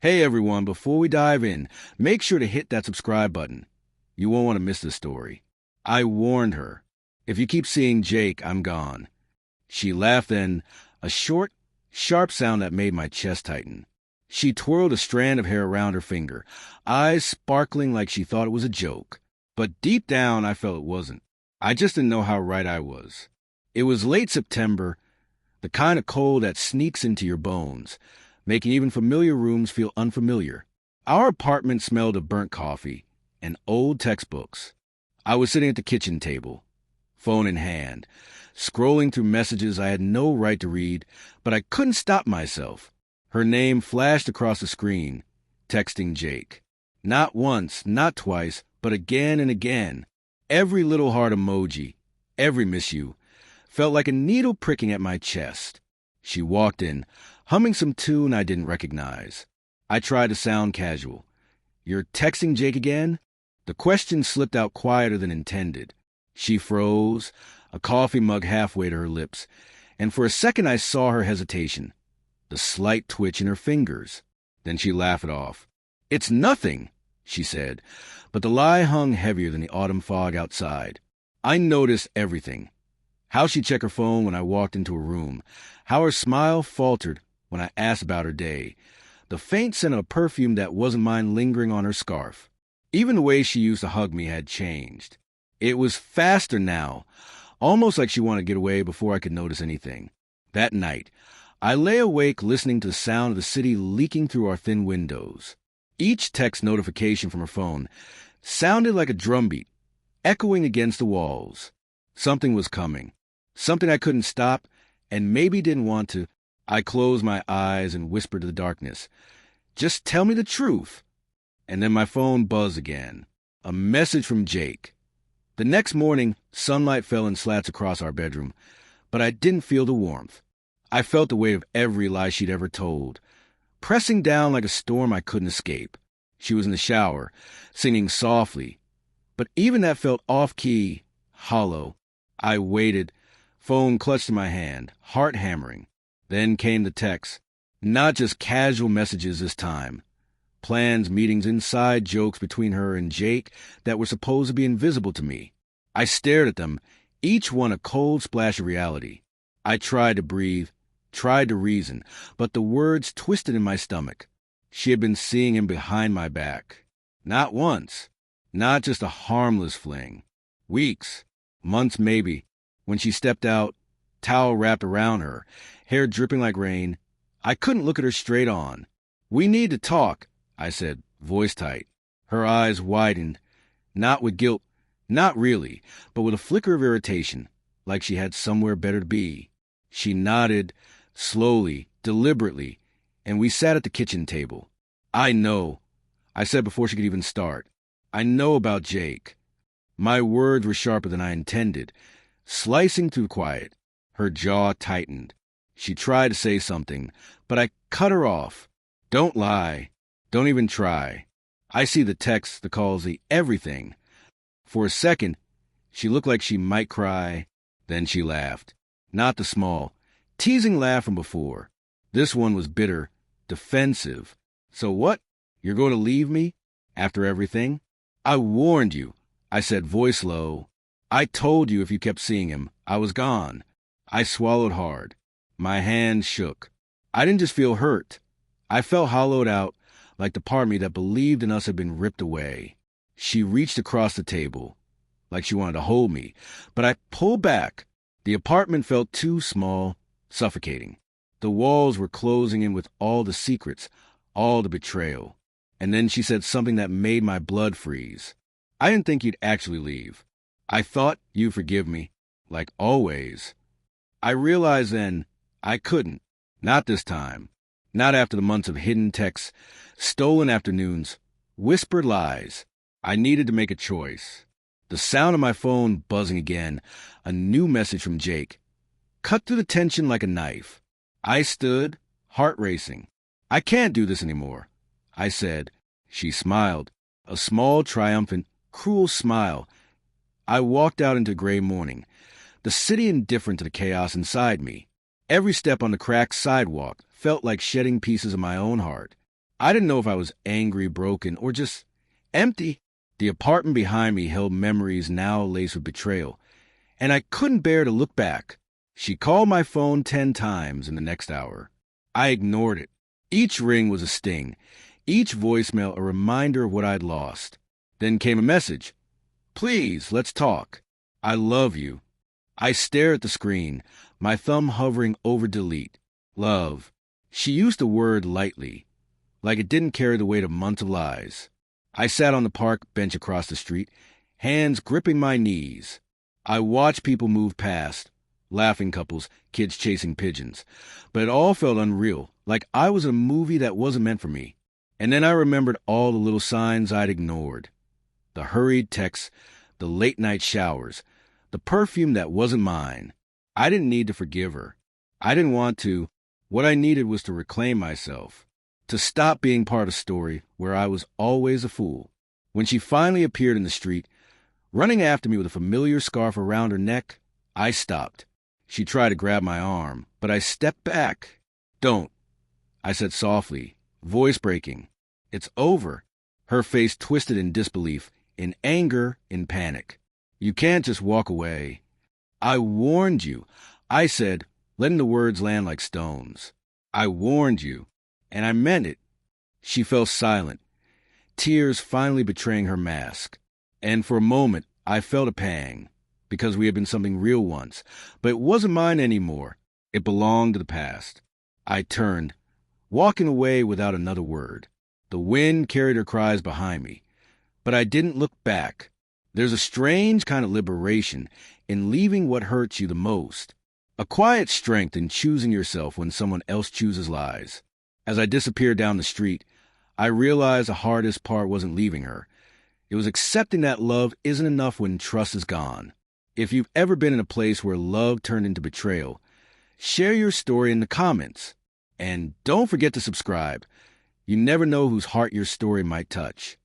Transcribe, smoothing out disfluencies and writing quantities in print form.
Hey everyone, before we dive in, make sure to hit that subscribe button. You won't want to miss this story. I warned her. If you keep seeing Jake, I'm gone. She laughed then, a short, sharp sound that made my chest tighten. She twirled a strand of hair around her finger, eyes sparkling like she thought it was a joke. But deep down, I felt it wasn't. I just didn't know how right I was. It was late September, the kind of cold that sneaks into your bones, making even familiar rooms feel unfamiliar. Our apartment smelled of burnt coffee and old textbooks. I was sitting at the kitchen table, phone in hand, scrolling through messages I had no right to read, but I couldn't stop myself. Her name flashed across the screen, texting Jake. Not once, not twice, but again and again. Every little heart emoji, every miss you, felt like a needle pricking at my chest. She walked in, humming some tune I didn't recognize. I tried to sound casual. "You're texting Jake again?" The question slipped out quieter than intended. She froze, a coffee mug halfway to her lips, and for a second I saw her hesitation, the slight twitch in her fingers. Then she laughed it off. "It's nothing," she said, but the lie hung heavier than the autumn fog outside. I noticed everything. How she checked her phone when I walked into her room, how her smile faltered when I asked about her day, the faint scent of a perfume that wasn't mine lingering on her scarf. Even the way she used to hug me had changed. It was faster now, almost like she wanted to get away before I could notice anything. That night, I lay awake listening to the sound of the city leaking through our thin windows. Each text notification from her phone sounded like a drumbeat, echoing against the walls. Something was coming, something I couldn't stop and maybe didn't want to. I closed my eyes and whispered to the darkness, "Just tell me the truth." And then my phone buzzed again. A message from Jake. The next morning, sunlight fell in slats across our bedroom, but I didn't feel the warmth. I felt the weight of every lie she'd ever told, pressing down like a storm I couldn't escape. She was in the shower, singing softly, but even that felt off-key, hollow. I waited, phone clutched in my hand, heart hammering. Then came the texts, not just casual messages this time. Plans, meetings, inside jokes between her and Jake that were supposed to be invisible to me. I stared at them, each one a cold splash of reality. I tried to breathe, tried to reason, but the words twisted in my stomach. She had been seeing him behind my back. Not once, not just a harmless fling. Weeks, months maybe, when she stepped out, towel wrapped around her, hair dripping like rain. I couldn't look at her straight on. "We need to talk," I said, voice tight. Her eyes widened, not with guilt, not really, but with a flicker of irritation, like she had somewhere better to be. She nodded, slowly, deliberately, and we sat at the kitchen table. "I know," I said before she could even start. "I know about Jake." My words were sharper than I intended, slicing through quiet. Her jaw tightened. She tried to say something, but I cut her off. "Don't lie. Don't even try. I see the texts, the calls, the everything." For a second, she looked like she might cry. Then she laughed. Not the small, teasing laugh from before. This one was bitter, defensive. "So what? You're going to leave me? After everything?" "I warned you," I said, voice low. "I told you if you kept seeing him, I was gone." I swallowed hard. My hands shook. I didn't just feel hurt. I felt hollowed out, like the part of me that believed in us had been ripped away. She reached across the table, like she wanted to hold me, but I pulled back. The apartment felt too small, suffocating. The walls were closing in with all the secrets, all the betrayal. And then she said something that made my blood freeze. "I didn't think you'd actually leave. I thought you'd forgive me, like always." I realized then I couldn't. Not this time. Not after the months of hidden texts, stolen afternoons, whispered lies. I needed to make a choice. The sound of my phone buzzing again, a new message from Jake, cut through the tension like a knife. I stood, heart racing. "I can't do this anymore," I said. She smiled, a small, triumphant, cruel smile. I walked out into gray morning, the city indifferent to the chaos inside me. Every step on the cracked sidewalk felt like shedding pieces of my own heart. I didn't know if I was angry, broken, or just empty. The apartment behind me held memories now laced with betrayal, and I couldn't bear to look back. She called my phone 10 times in the next hour. I ignored it. Each ring was a sting, each voicemail a reminder of what I'd lost. Then came a message. Please, let's talk. I love you. I stared at the screen, my thumb hovering over delete. Love. She used the word lightly, like it didn't carry the weight of months of lies. I sat on the park bench across the street, hands gripping my knees. I watched people move past, laughing couples, kids chasing pigeons. But it all felt unreal, like I was in a movie that wasn't meant for me. And then I remembered all the little signs I'd ignored. The hurried texts, the late-night showers, the perfume that wasn't mine. I didn't need to forgive her. I didn't want to. What I needed was to reclaim myself, to stop being part of a story where I was always a fool. When she finally appeared in the street, running after me with a familiar scarf around her neck, I stopped. She tried to grab my arm, but I stepped back. Don't, I said softly, voice breaking. It's over. Her face twisted in disbelief, in anger, in panic. You can't just walk away. I warned you, I said, letting the words land like stones. I warned you, and I meant it. She fell silent, tears finally betraying her mask. And for a moment, I felt a pang, because we had been something real once. But it wasn't mine anymore. It belonged to the past. I turned, walking away without another word. The wind carried her cries behind me. But I didn't look back. There's a strange kind of liberation in leaving what hurts you the most. A quiet strength in choosing yourself when someone else chooses lies. As I disappeared down the street, I realized the hardest part wasn't leaving her. It was accepting that love isn't enough when trust is gone. If you've ever been in a place where love turned into betrayal, share your story in the comments. And don't forget to subscribe. You never know whose heart your story might touch.